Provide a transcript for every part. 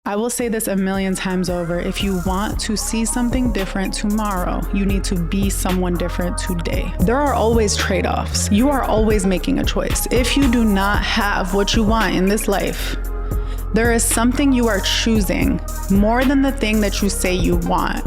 I will say this a million times over. If you want to see something different tomorrow, you need to be someone different today. There are always trade-offs. You are always making a choice. If you do not have what you want in this life, there is something you are choosing more than the thing that you say you want.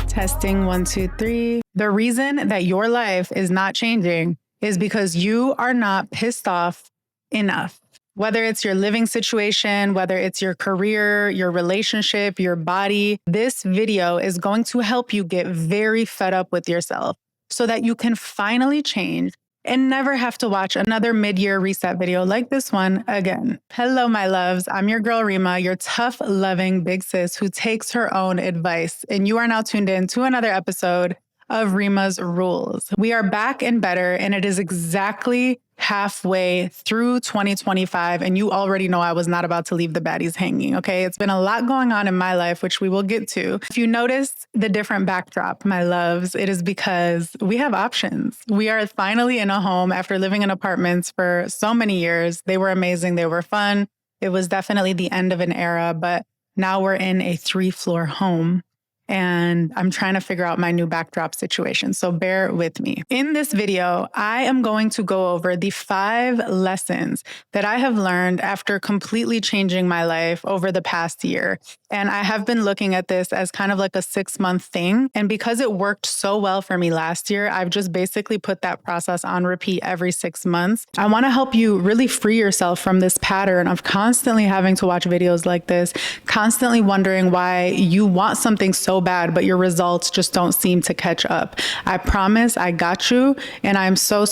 Testing 1, 2, 3. The reason that your life is not changing is because you are not pissed off enough. Whether it's your living situation, whether it's your career, your relationship, your body, this video is going to help you get very fed up with yourself so that you can finally change and never have to watch another mid-year reset video like this one again. Hello, my loves. I'm your girl, Rima, your tough, loving big sis who takes her own advice. And you are now tuned in to another episode of Rima's Rules. We are back and better, and it is exactly halfway through 2025, and you already know I was not about to leave the baddies hanging, okay? It's been a lot going on in my life, which we will get to. If you notice the different backdrop, my loves, it is because we have options. We are finally in a home after living in apartments for so many years. They were amazing. They were fun. It was definitely the end of an era, but now we're in a 3-floor home. And I'm trying to figure out my new backdrop situation. So bear with me. In this video, I am going to go over the 5 lessons that I have learned after completely changing my life over the past year. And I have been looking at this as kind of like a 6-month thing. And because it worked so well for me last year, I've just basically put that process on repeat every 6 months. I want to help you really free yourself from this pattern of constantly having to watch videos like this, constantly wondering why you want something so bad, but your results just don't seem to catch up. I promise I got you. And I'm so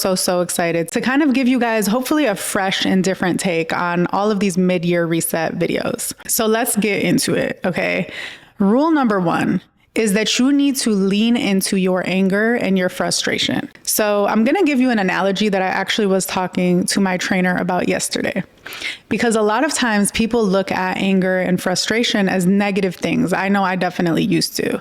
excited to kind of give you guys hopefully a fresh and different take on all of these mid-year reset videos. So let's get into it, okay? Rule number 1 is that you need to lean into your anger and your frustration. So I'm going to give you an analogy that I actually was talking to my trainer about yesterday. Because a lot of times people look at anger and frustration as negative things. I know I definitely used to.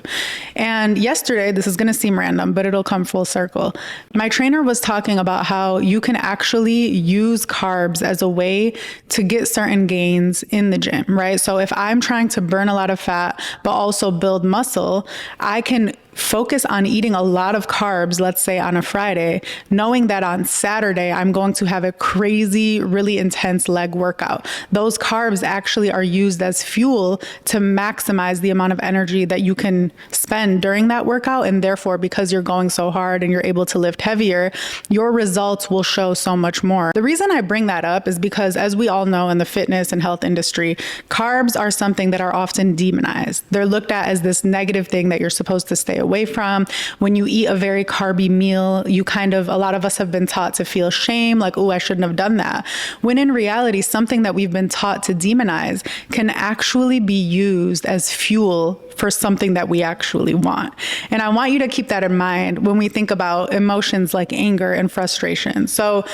And yesterday, this is going to seem random, but it'll come full circle. My trainer was talking about how you can actually use carbs as a way to get certain gains in the gym, right? So if I'm trying to burn a lot of fat, but also build muscle, I can focus on eating a lot of carbs, let's say on a Friday, knowing that on Saturday, I'm going to have a crazy, really intense leg workout. Those carbs actually are used as fuel to maximize the amount of energy that you can spend during that workout. And therefore, because you're going so hard and you're able to lift heavier, your results will show so much more. The reason I bring that up is because, as we all know in the fitness and health industry, carbs are something that are often demonized. They're looked at as this negative thing that you're supposed to stay away from. When you eat a very carby meal, a lot of us have been taught to feel shame, like, oh, I shouldn't have done that. When in reality, something that we've been taught to demonize can actually be used as fuel for something that we actually want. And I want you to keep that in mind when we think about emotions like anger and frustration. So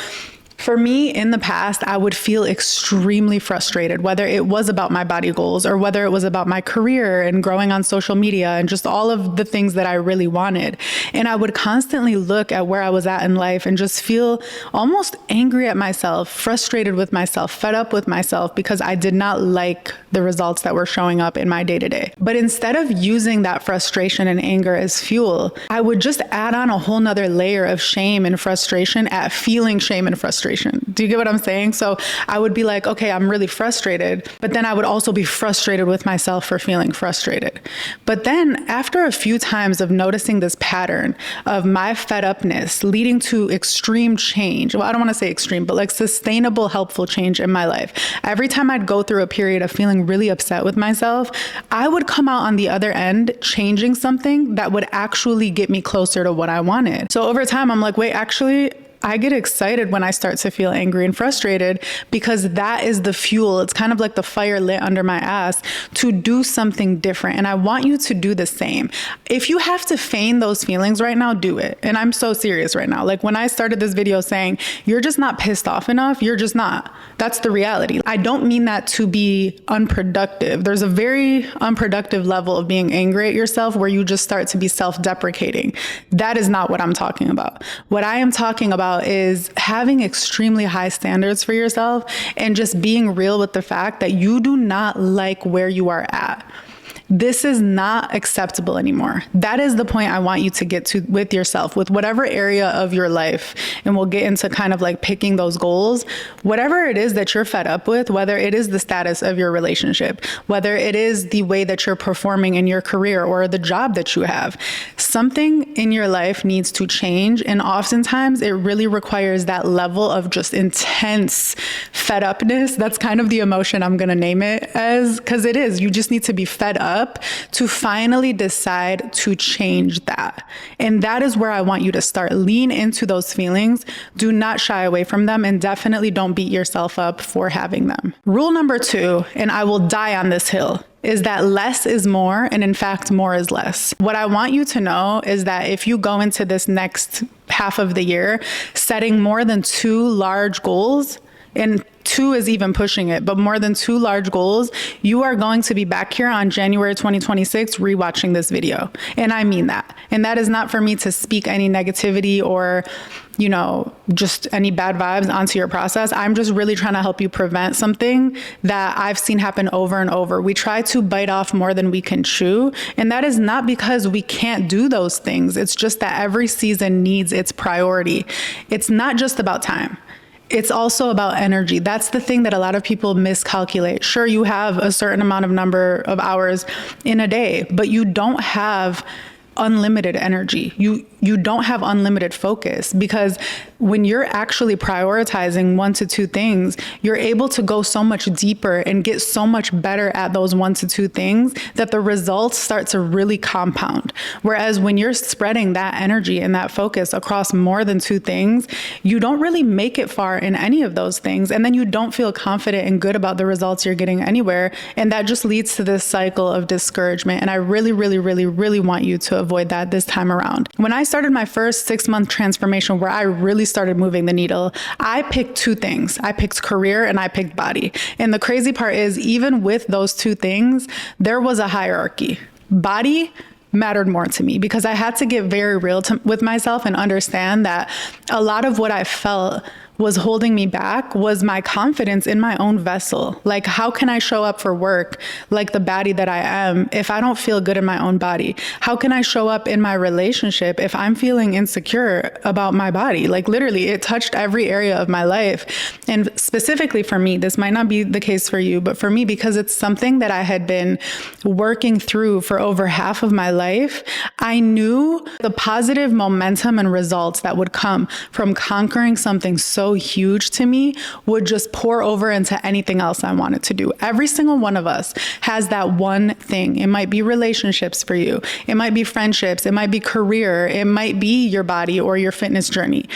for me, in the past, I would feel extremely frustrated, whether it was about my body goals or whether it was about my career and growing on social media and just all of the things that I really wanted. And I would constantly look at where I was at in life and just feel almost angry at myself, frustrated with myself, fed up with myself because I did not like the results that were showing up in my day-to-day. But instead of using that frustration and anger as fuel, I would just add on a whole nother layer of shame and frustration at feeling shame and frustration. Do you get what I'm saying? So I would be like, okay, I'm really frustrated, but then I would also be frustrated with myself for feeling frustrated. But then after a few times of noticing this pattern of my fed upness leading to extreme change, well, I don't want to say extreme, but like sustainable, helpful change in my life. Every time I'd go through a period of feeling really upset with myself, I would come out on the other end changing something that would actually get me closer to what I wanted. So over time, I'm like, wait, actually, I get excited when I start to feel angry and frustrated because that is the fuel. It's kind of like the fire lit under my ass to do something different. And I want you to do the same. If you have to feign those feelings right now, do it. And I'm so serious right now. Like when I started this video saying, you're just not pissed off enough, you're just not. That's the reality. I don't mean that to be unproductive. There's a very unproductive level of being angry at yourself where you just start to be self-deprecating. That is not what I'm talking about. What I am talking about about is having extremely high standards for yourself and just being real with the fact that you do not like where you are at. This is not acceptable anymore. That is the point I want you to get to with yourself, with whatever area of your life. And we'll get into kind of like picking those goals. Whatever it is that you're fed up with, whether it is the status of your relationship, whether it is the way that you're performing in your career or the job that you have, something in your life needs to change. And oftentimes it really requires that level of just intense fed upness. That's kind of the emotion I'm going to name it as, because it is. You just need to be fed up to finally decide to change that. And that is where I want you to start. Lean into those feelings. Do not shy away from them, and definitely don't beat yourself up for having them. Rule number 2, and I will die on this hill, is that less is more, and in fact, more is less. What I want you to know is that if you go into this next half of the year setting more than 2 large goals, and 2 is even pushing it, but more than 2 large goals, you are going to be back here on January 2026 rewatching this video. And I mean that. And that is not for me to speak any negativity or, just any bad vibes onto your process. I'm just really trying to help you prevent something that I've seen happen over and over. We try to bite off more than we can chew. And that is not because we can't do those things. It's just that every season needs its priority. It's not just about time. It's also about energy. That's the thing that a lot of people miscalculate. Sure, you have a certain number of hours in a day, but you don't have unlimited energy. You don't have unlimited focus, because when you're actually prioritizing 1 to 2 things, you're able to go so much deeper and get so much better at those 1 to 2 things that the results start to really compound. Whereas when you're spreading that energy and that focus across more than 2 things, you don't really make it far in any of those things. And then you don't feel confident and good about the results you're getting anywhere. And that just leads to this cycle of discouragement. And I really, really, really, really want you to avoid that this time around. When I started my first 6-month transformation where I really started moving the needle, I picked 2 things. I picked career and I picked body. And the crazy part is, even with those 2 things, there was a hierarchy. Body mattered more to me because I had to get very real with myself and understand that a lot of what I felt was holding me back was my confidence in my own vessel. Like, how can I show up for work like the baddie that I am if I don't feel good in my own body? How can I show up in my relationship if I'm feeling insecure about my body? Like, literally, it touched every area of my life. And specifically for me, this might not be the case for you, but for me, because it's something that I had been working through for over half of my life, I knew the positive momentum and results that would come from conquering something so huge to me would just pour over into anything else I wanted to do. Every single one of us has that one thing. It might be relationships for you. It might be friendships. It might be career. It might be your body or your fitness journey.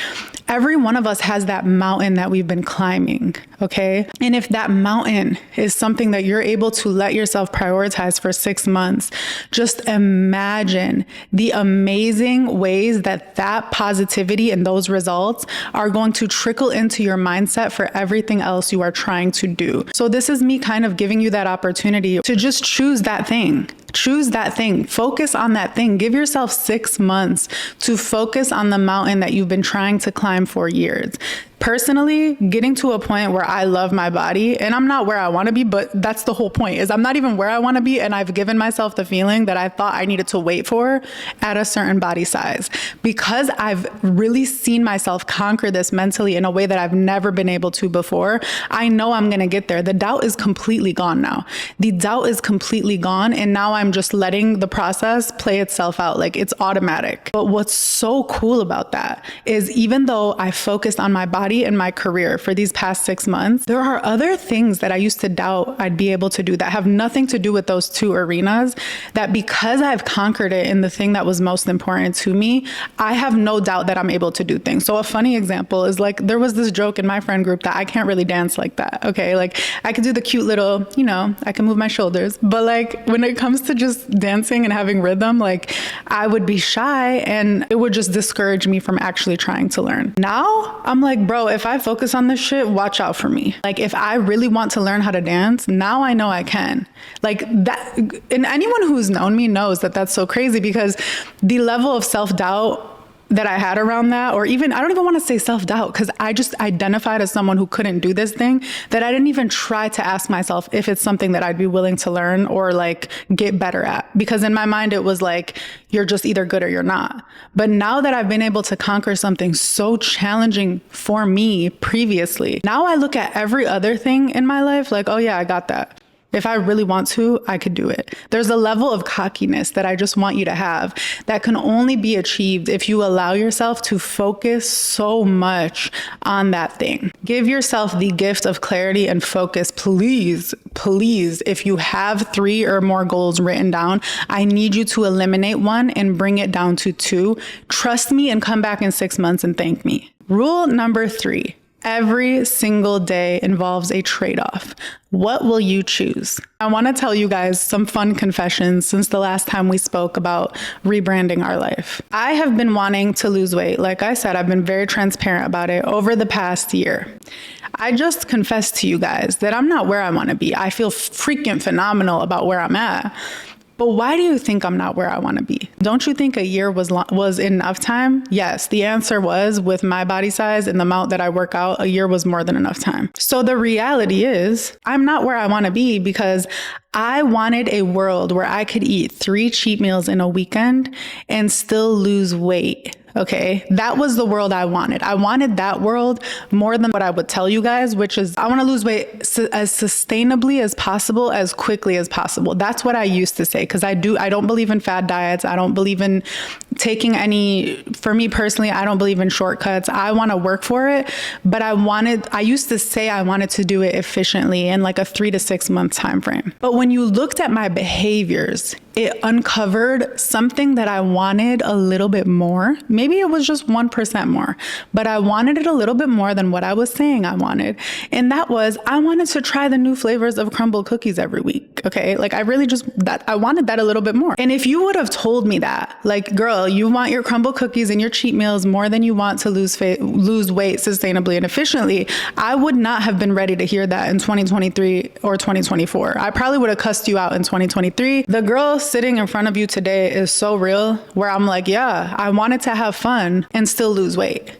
Every one of us has that mountain that we've been climbing, okay? And if that mountain is something that you're able to let yourself prioritize for 6 months, just imagine the amazing ways that that positivity and those results are going to trickle into your mindset for everything else you are trying to do. So this is me kind of giving you that opportunity to just choose that thing. Choose that thing. Focus on that thing. Give yourself 6 months to focus on the mountain that you've been trying to climb for years. Personally, getting to a point where I love my body, and I'm not where I want to be, but that's the whole point, is I'm not even where I want to be, and I've given myself the feeling that I thought I needed to wait for at a certain body size. Because I've really seen myself conquer this mentally in a way that I've never been able to before, I know I'm going to get there. The doubt is completely gone now. The doubt is completely gone, and now I'm just letting the process play itself out. Like, it's automatic. But what's so cool about that is, even though I focused on my body and my career for these past 6 months, there are other things that I used to doubt I'd be able to do that have nothing to do with those 2 arenas, that because I've conquered it in the thing that was most important to me, I have no doubt that I'm able to do things. So a funny example is, like, there was this joke in my friend group that I can't really dance like that. Okay. Like, I could do the cute little, I can move my shoulders, but like, when it comes to just dancing and having rhythm, like, I would be shy and it would just discourage me from actually trying to learn. Now I'm like, bro, if I focus on this shit, watch out for me. Like, if I really want to learn how to dance, now I know I can. Like that, and anyone who's known me knows that that's so crazy, because the level of self-doubt that I had around that, or even, I don't even want to say self-doubt, because I just identified as someone who couldn't do this thing, that I didn't even try to ask myself if it's something that I'd be willing to learn or like get better at. Because in my mind, it was like, you're just either good or you're not. But now that I've been able to conquer something so challenging for me previously, now I look at every other thing in my life like, oh yeah, I got that. If I really want to, I could do it. There's a level of cockiness that I just want you to have that can only be achieved if you allow yourself to focus so much on that thing. Give yourself the gift of clarity and focus. Please, please, if you have 3 or more goals written down, I need you to eliminate 1 and bring it down to 2. Trust me and come back in 6 months and thank me. Rule number 3. Every single day involves a trade-off. What will you choose? I want to tell you guys some fun confessions since the last time we spoke about rebranding our life. I have been wanting to lose weight. Like I said, I've been very transparent about it over the past year. I just confessed to you guys that I'm not where I want to be. I feel freaking phenomenal about where I'm at. But why do you think I'm not where I want to be? Don't you think a year was enough time? Yes, the answer was, with my body size and the amount that I work out, a year was more than enough time. So the reality is, I'm not where I want to be because I wanted a world where I could eat 3 cheat meals in a weekend and still lose weight. Okay, that was the world I wanted. I wanted that world more than what I would tell you guys, which is I want to lose weight as sustainably as possible, as quickly as possible. That's what I used to say, because I don't believe in fad diets. I don't believe in taking for me personally, I don't believe in shortcuts. I want to work for it, but I used to say I wanted to do it efficiently in like a 3 to 6 month time frame. But when you looked at my behaviors, it uncovered something that I wanted a little bit more. Maybe it was just 1% more, but I wanted it a little bit more than what I was saying I wanted. And that was, I wanted to try the new flavors of crumble cookies every week. Okay. Like I wanted that a little bit more. And if you would have told me that, like, girl, you want your crumble cookies and your cheat meals more than you want to lose weight sustainably and efficiently, I would not have been ready to hear that in 2023 or 2024. I probably would have cussed you out in 2023. The girl sitting in front of you today is so real, where I'm like, yeah, I wanted to have fun and still lose weight.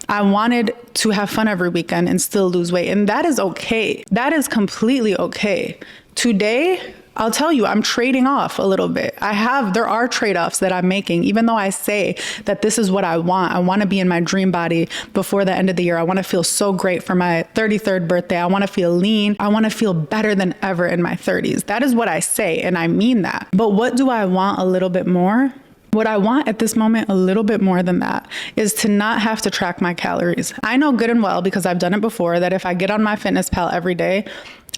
I wanted to have fun every weekend and still lose weight. And that is okay. That is completely okay. Today, I'll tell you, I'm trading off a little bit. There are trade-offs that I'm making, even though I say that this is what I want. I want to be in my dream body before the end of the year. I want to feel so great for my 33rd birthday. I want to feel lean. I want to feel better than ever in my 30s. That is what I say, and I mean that. But what do I want a little bit more? What I want at this moment a little bit more than that is to not have to track my calories. I know good and well, because I've done it before, that if I get on MyFitnessPal every day,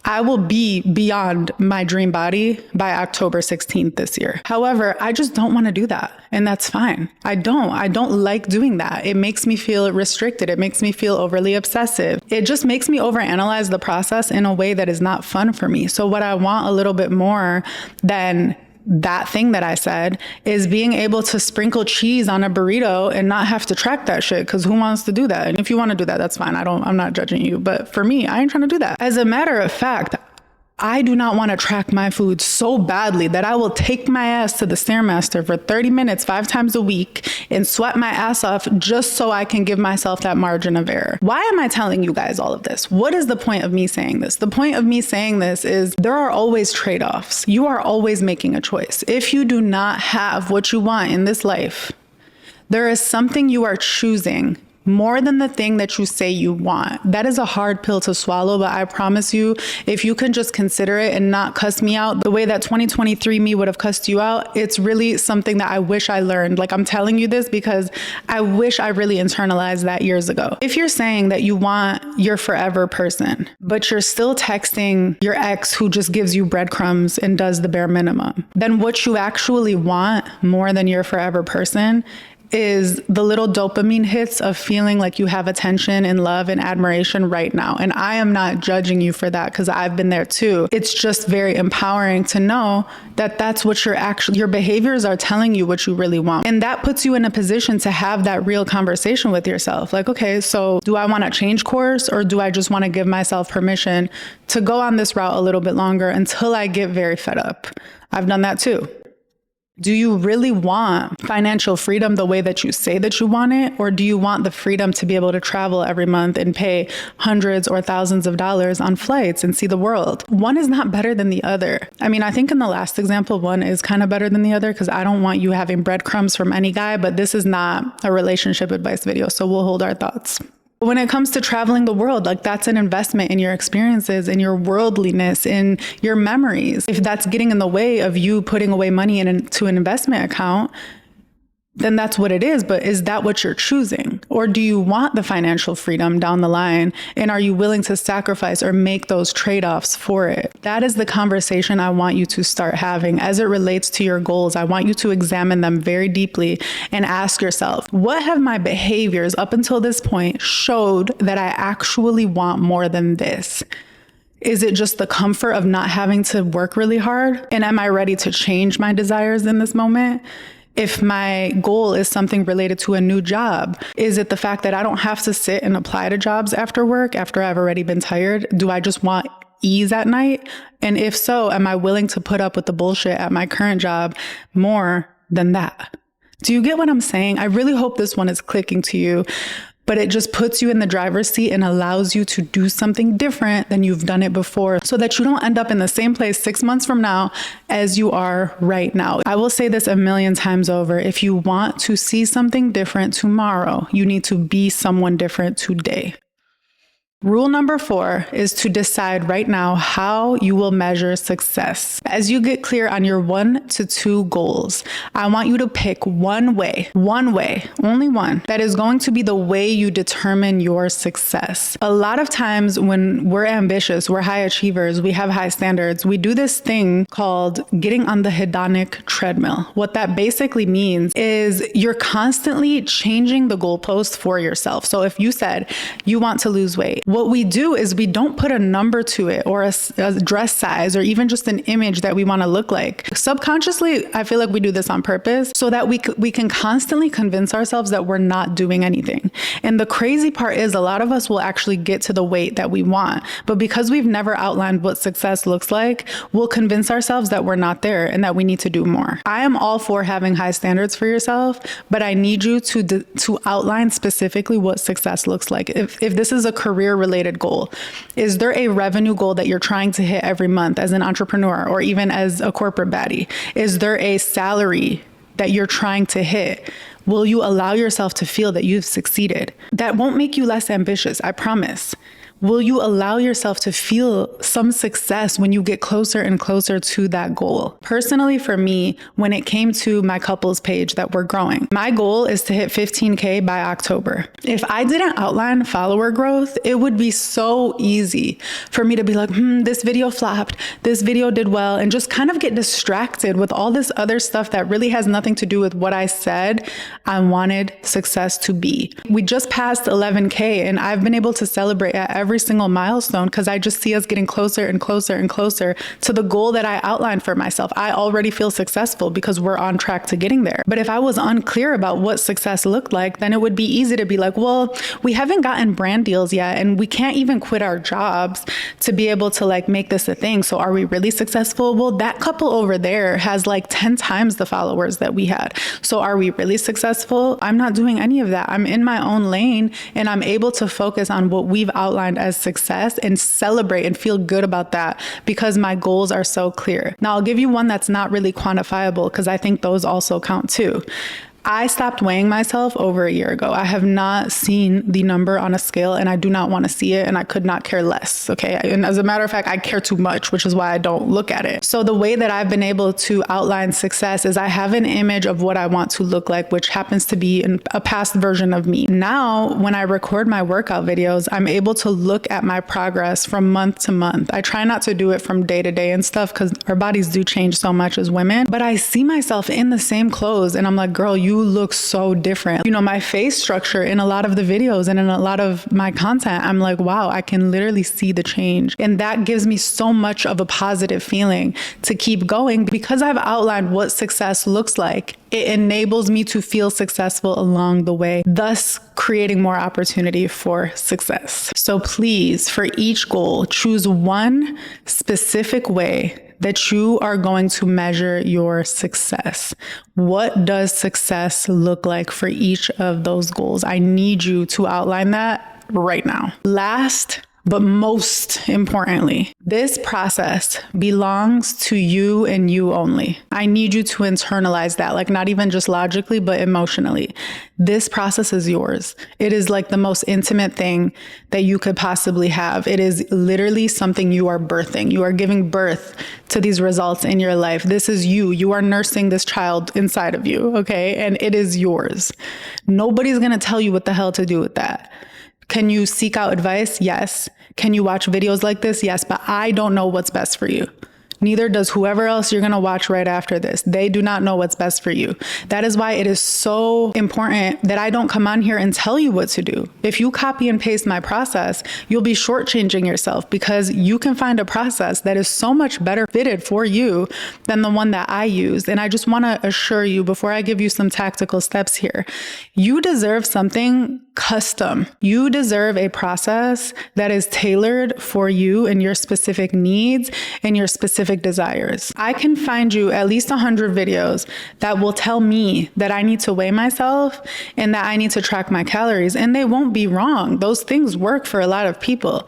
I will be beyond my dream body by October 16th this year. However, I just don't want to do that. And that's fine. I don't like doing that. It makes me feel restricted. It makes me feel overly obsessive. It just makes me overanalyze the process in a way that is not fun for me. So what I want a little bit more than that thing that I said is being able to sprinkle cheese on a burrito and not have to track that shit, because who wants to do that? And if you want to do that, that's fine. I'm not judging you. But for me, I ain't trying to do that. As a matter of fact, I do not want to track my food so badly that I will take my ass to the Stairmaster for 30 minutes, 5 times a week, and sweat my ass off just so I can give myself that margin of error. Why am I telling you guys all of this? What is the point of me saying this? The point of me saying this is there are always trade-offs. You are always making a choice. If you do not have what you want in this life, there is something you are choosing more than the thing that you say you want. That is a hard pill to swallow, but I promise you, if you can just consider it and not cuss me out the way that 2023 me would have cussed you out, it's really something that I wish I learned. Like, I'm telling you this because I wish I really internalized that years ago. If you're saying that you want your forever person, but you're still texting your ex who just gives you breadcrumbs and does the bare minimum, then what you actually want more than your forever person is the little dopamine hits of feeling like you have attention and love and admiration right now. And I am not judging you for that, because I've been there too. It's just very empowering to know that that's what your behaviors are telling you what you really want. And that puts you in a position to have that real conversation with yourself. Like, okay, so do I want to change course, or do I just want to give myself permission to go on this route a little bit longer until I get very fed up? I've done that too. Do you really want financial freedom the way that you say that you want it? Or do you want the freedom to be able to travel every month and pay hundreds or thousands of dollars on flights and see the world? One is not better than the other. I mean, I think in the last example, one is kind of better than the other because I don't want you having breadcrumbs from any guy, but this is not a relationship advice video, so we'll hold our thoughts. When it comes to traveling the world, like that's an investment in your experiences, in your worldliness, in your memories. If that's getting in the way of you putting away money into an investment account, then that's what it is. But is that what you're choosing? Or do you want the financial freedom down the line? And are you willing to sacrifice or make those trade-offs for it? That is the conversation I want you to start having as it relates to your goals. I want you to examine them very deeply and ask yourself, what have my behaviors up until this point showed that I actually want more than this? Is it just the comfort of not having to work really hard? And am I ready to change my desires in this moment? If my goal is something related to a new job, is it the fact that I don't have to sit and apply to jobs after work, after I've already been tired? Do I just want ease at night? And if so, am I willing to put up with the bullshit at my current job more than that? Do you get what I'm saying? I really hope this one is clicking to you, but it just puts you in the driver's seat and allows you to do something different than you've done it before so that you don't end up in the same place 6 months from now as you are right now. I will say this a million times over. If you want to see something different tomorrow, you need to be someone different today. Rule number 4 is to decide right now how you will measure success. As you get clear on your 1 to 2 goals, I want you to pick one way, only one, that is going to be the way you determine your success. A lot of times when we're ambitious, we're high achievers, we have high standards, we do this thing called getting on the hedonic treadmill. What that basically means is you're constantly changing the goalpost for yourself. So if you said you want to lose weight, what we do is we don't put a number to it or a dress size or even just an image that we want to look like. Subconsciously, I feel like we do this on purpose so that we can constantly convince ourselves that we're not doing anything. And the crazy part is a lot of us will actually get to the weight that we want. But because we've never outlined what success looks like, we'll convince ourselves that we're not there and that we need to do more. I am all for having high standards for yourself, but I need you to outline specifically what success looks like. If this is a career related goal, is there a revenue goal that you're trying to hit every month as an entrepreneur or even as a corporate baddie? Is there a salary that you're trying to hit? Will you allow yourself to feel that you've succeeded? That won't make you less ambitious, I promise. Will you allow yourself to feel some success when you get closer and closer to that goal? Personally, for me, when it came to my couples page that we're growing, my goal is to hit 15K by October. If I didn't outline follower growth, it would be so easy for me to be like, this video flopped, this video did well, and just kind of get distracted with all this other stuff that really has nothing to do with what I said I wanted success to be. We just passed 11K and I've been able to celebrate at every single milestone because I just see us getting closer and closer and closer to the goal that I outlined for myself. I already feel successful because we're on track to getting there. But if I was unclear about what success looked like, then it would be easy to be like, well, we haven't gotten brand deals yet and we can't even quit our jobs to be able to like make this a thing. So are we really successful? Well, that couple over there has like 10 times the followers that we had. So are we really successful? I'm not doing any of that. I'm in my own lane and I'm able to focus on what we've outlined as success and celebrate and feel good about that because my goals are so clear. Now, I'll give you one that's not really quantifiable because I think those also count too. I stopped weighing myself over a year ago. I have not seen the number on a scale and I do not want to see it and I could not care less, okay? And as a matter of fact, I care too much, which is why I don't look at it. So the way that I've been able to outline success is I have an image of what I want to look like, which happens to be a past version of me. Now, when I record my workout videos, I'm able to look at my progress from month to month. I try not to do it from day to day and stuff because our bodies do change so much as women, but I see myself in the same clothes and I'm like, girl, you look so different. You know, my face structure in a lot of the videos and in a lot of my content, I'm like, wow, I can literally see the change. And that gives me so much of a positive feeling to keep going because I've outlined what success looks like. It enables me to feel successful along the way, thus creating more opportunity for success. So please, for each goal, choose one specific way that you are going to measure your success. What does success look like for each of those goals? I need you to outline that right now. Last, but most importantly, this process belongs to you and you only. I need you to internalize that, like not even just logically, but emotionally. This process is yours. It is like the most intimate thing that you could possibly have. It is literally something you are birthing. You are giving birth to these results in your life. This is you. You are nursing this child inside of you, okay? And it is yours. Nobody's going to tell you what the hell to do with that. Can you seek out advice? Yes. Can you watch videos like this? Yes, but I don't know what's best for you. Neither does whoever else you're going to watch right after this. They do not know what's best for you. That is why it is so important that I don't come on here and tell you what to do. If you copy and paste my process, you'll be shortchanging yourself, because you can find a process that is so much better fitted for you than the one that I used. And I just want to assure you, before I give you some tactical steps here, you deserve something custom. You deserve a process that is tailored for you and your specific needs and your specific desires. I can find you at least 100 videos that will tell me that I need to weigh myself and that I need to track my calories, and they won't be wrong. Those things work for a lot of people.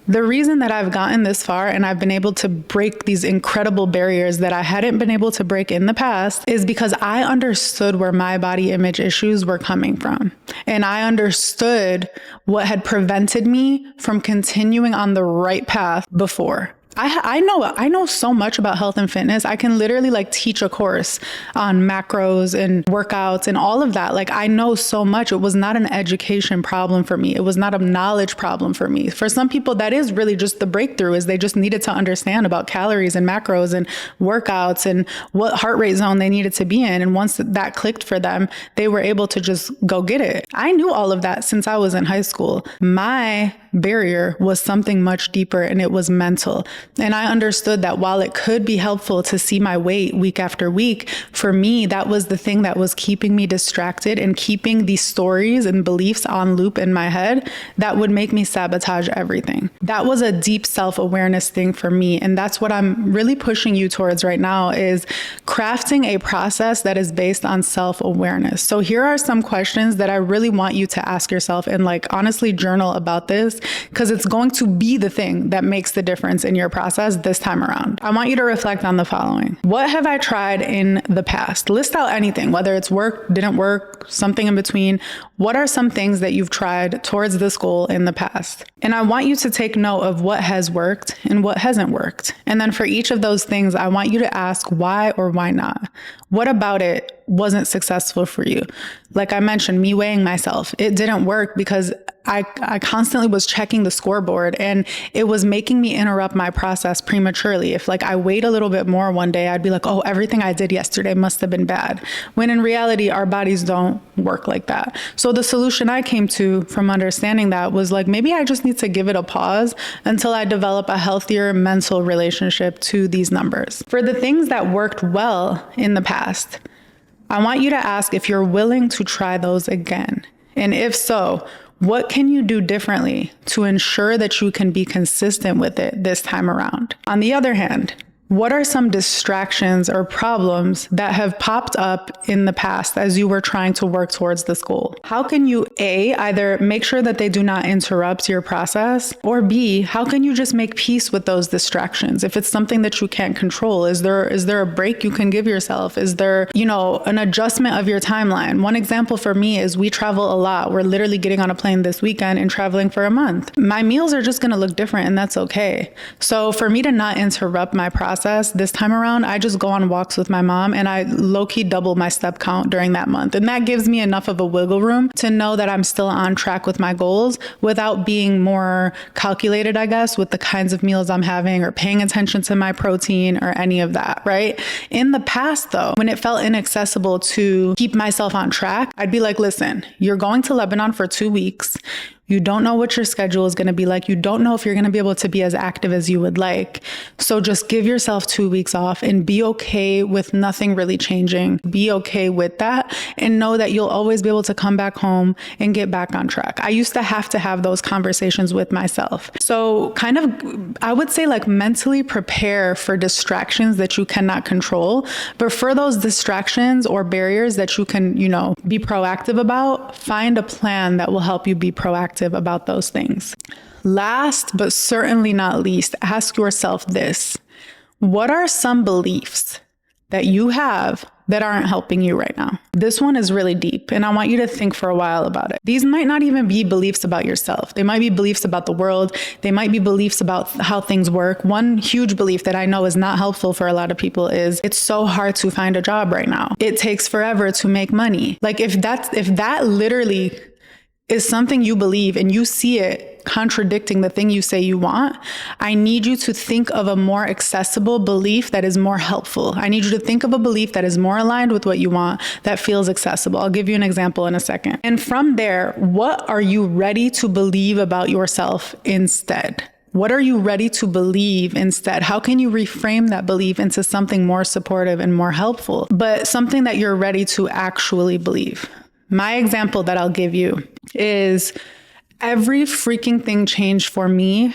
The reason that I've gotten this far and I've been able to break these incredible barriers that I hadn't been able to break in the past is because I understood where my body image issues were coming from. And I understood what had prevented me from continuing on the right path before. I know so much about health and fitness. I can literally like teach a course on macros and workouts and all of that. Like, I know so much. It was not an education problem for me. It was not a knowledge problem for me. For some people, that is really just the breakthrough, is they just needed to understand about calories and macros and workouts and what heart rate zone they needed to be in. And once that clicked for them, they were able to just go get it. I knew all of that since I was in high school. My barrier was something much deeper, and it was mental. And I understood that while it could be helpful to see my weight week after week, for me, that was the thing that was keeping me distracted and keeping these stories and beliefs on loop in my head that would make me sabotage everything. That was a deep self-awareness thing for me. And that's what I'm really pushing you towards right now, is crafting a process that is based on self-awareness. So here are some questions that I really want you to ask yourself, and like honestly journal about this, because it's going to be the thing that makes the difference in your process this time around. I want you to reflect on the following. What have I tried in the past? List out anything, whether it's worked, didn't work, something in between. What are some things that you've tried towards this goal in the past? And I want you to take note of what has worked and what hasn't worked. And then for each of those things, I want you to ask why or why not. What about it wasn't successful for you? Like I mentioned, me weighing myself, it didn't work because I constantly was checking the scoreboard, and it was making me interrupt my process prematurely. If like I weighed a little bit more one day, I'd be like, oh, everything I did yesterday must have been bad. When in reality, our bodies don't work like that. So the solution I came to from understanding that was like, maybe I just need to give it a pause until I develop a healthier mental relationship to these numbers. For the things that worked well in the past, I want you to ask if you're willing to try those again. And if so, what can you do differently to ensure that you can be consistent with it this time around? On the other hand, what are some distractions or problems that have popped up in the past as you were trying to work towards this goal? How can you A, either make sure that they do not interrupt your process, or B, how can you just make peace with those distractions? If it's something that you can't control, is there a break you can give yourself? Is there, an adjustment of your timeline? One example for me is we travel a lot. We're literally getting on a plane this weekend and traveling for a month. My meals are just going to look different, and that's okay. So for me to not interrupt my process this time around, I just go on walks with my mom, and I low-key double my step count during that month. And that gives me enough of a wiggle room to know that I'm still on track with my goals without being more calculated, I guess, with the kinds of meals I'm having or paying attention to my protein or any of that, right? In the past, though, when it felt inaccessible to keep myself on track, I'd be like, listen, you're going to Lebanon for 2 weeks. You don't know what your schedule is going to be like. You don't know if you're going to be able to be as active as you would like. So just give yourself 2 weeks off and be okay with nothing really changing. Be okay with that and know that you'll always be able to come back home and get back on track. I used to have those conversations with myself. So kind of, I would say like mentally prepare for distractions that you cannot control, but for those distractions or barriers that you can, be proactive about, find a plan that will help you be proactive about those things. Last, but certainly not least, ask yourself this. What are some beliefs that you have that aren't helping you right now? This one is really deep, and I want you to think for a while about it. These might not even be beliefs about yourself. They might be beliefs about the world. They might be beliefs about how things work. One huge belief that I know is not helpful for a lot of people is it's so hard to find a job right now. It takes forever to make money. Like if that literally is something you believe and you see it contradicting the thing you say you want, I need you to think of a more accessible belief that is more helpful. I need you to think of a belief that is more aligned with what you want, that feels accessible. I'll give you an example in a second. And from there, what are you ready to believe about yourself instead? What are you ready to believe instead? How can you reframe that belief into something more supportive and more helpful, but something that you're ready to actually believe? My example that I'll give you is every freaking thing changed for me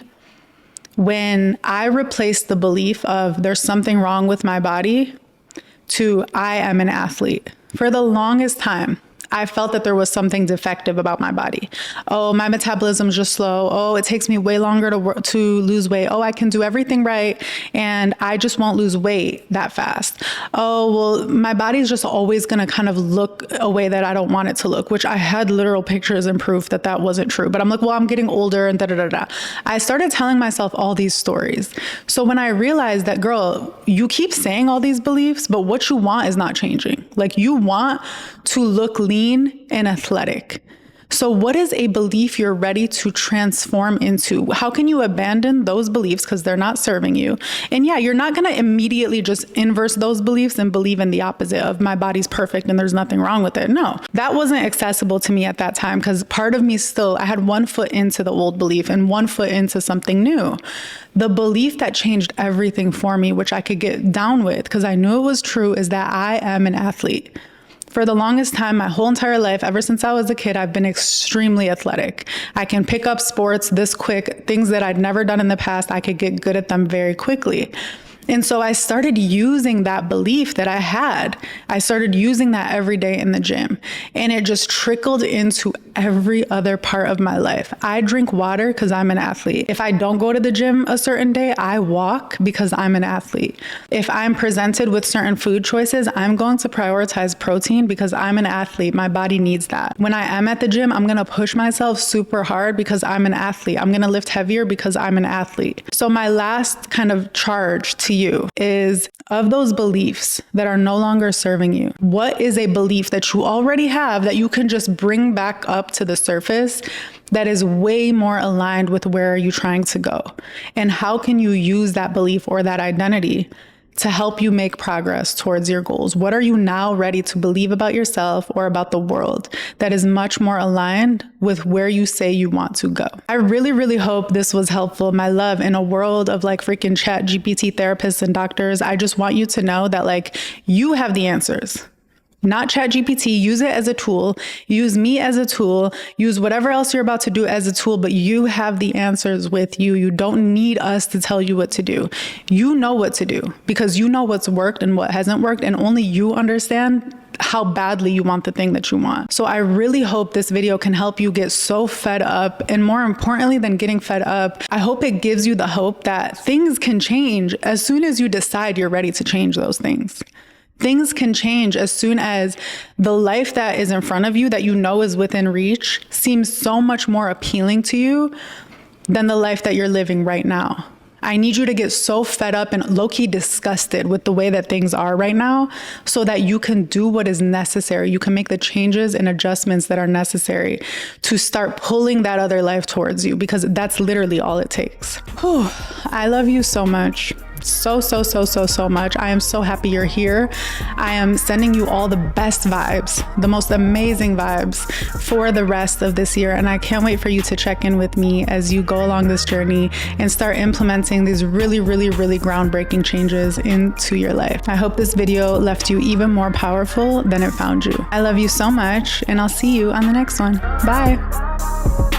when I replaced the belief of there's something wrong with my body to I am an athlete. For the longest time, I felt that there was something defective about my body. Oh, my metabolism is just slow. Oh, it takes me way longer to lose weight. Oh, I can do everything right, and I just won't lose weight that fast. Oh, well, my body's just always going to kind of look a way that I don't want it to look, which I had literal pictures and proof that that wasn't true. But I'm like, well, I'm getting older and da-da-da-da. I started telling myself all these stories. So when I realized that, girl, you keep saying all these beliefs, but what you want is not changing. Like you want to look lean and athletic. So what is a belief you're ready to transform into? How can you abandon those beliefs because they're not serving you? And yeah, you're not going to immediately just inverse those beliefs and believe in the opposite of my body's perfect and there's nothing wrong with it. No, that wasn't accessible to me at that time because part of me still, I had 1 foot into the old belief and 1 foot into something new. The belief that changed everything for me, which I could get down with because I knew it was true, is that I am an athlete. For the longest time, my whole entire life, ever since I was a kid, I've been extremely athletic. I can pick up sports this quick, things that I'd never done in the past. I could get good at them very quickly. And so I started using that belief that I had. I started using that every day in the gym, and it just trickled into every other part of my life. I drink water because I'm an athlete. If I don't go to the gym a certain day, I walk because I'm an athlete. If I'm presented with certain food choices, I'm going to prioritize protein because I'm an athlete. My body needs that. When I am at the gym, I'm going to push myself super hard because I'm an athlete. I'm going to lift heavier because I'm an athlete. So my last kind of charge to you is, of those beliefs that are no longer serving you, what is a belief that you already have that you can just bring back up to the surface that is way more aligned with where you're trying to go? And how can you use that belief or that identity to help you make progress towards your goals? What are you now ready to believe about yourself or about the world that is much more aligned with where you say you want to go? I really, really hope this was helpful. My love, in a world of like freaking ChatGPT therapists and doctors, I just want you to know that like you have the answers. Not ChatGPT. Use it as a tool. Use me as a tool. Use whatever else you're about to do as a tool, but you have the answers with you. You don't need us to tell you what to do. You know what to do because you know what's worked and what hasn't worked, and only you understand how badly you want the thing that you want. So I really hope this video can help you get so fed up, and more importantly than getting fed up, I hope it gives you the hope that things can change as soon as you decide you're ready to change those things. Things can change as soon as the life that is in front of you that you know is within reach seems so much more appealing to you than the life that you're living right now. I need you to get so fed up and low-key disgusted with the way that things are right now so that you can do what is necessary. You can make the changes and adjustments that are necessary to start pulling that other life towards you, because that's literally all it takes. Whew. I love you so much. so much. I am so happy you're here. I am sending you all the best vibes, the most amazing vibes for the rest of this year. And I can't wait for you to check in with me as you go along this journey and start implementing these really groundbreaking changes into your life. I hope this video left you even more powerful than it found you. I love you so much, and I'll see you on the next one. Bye.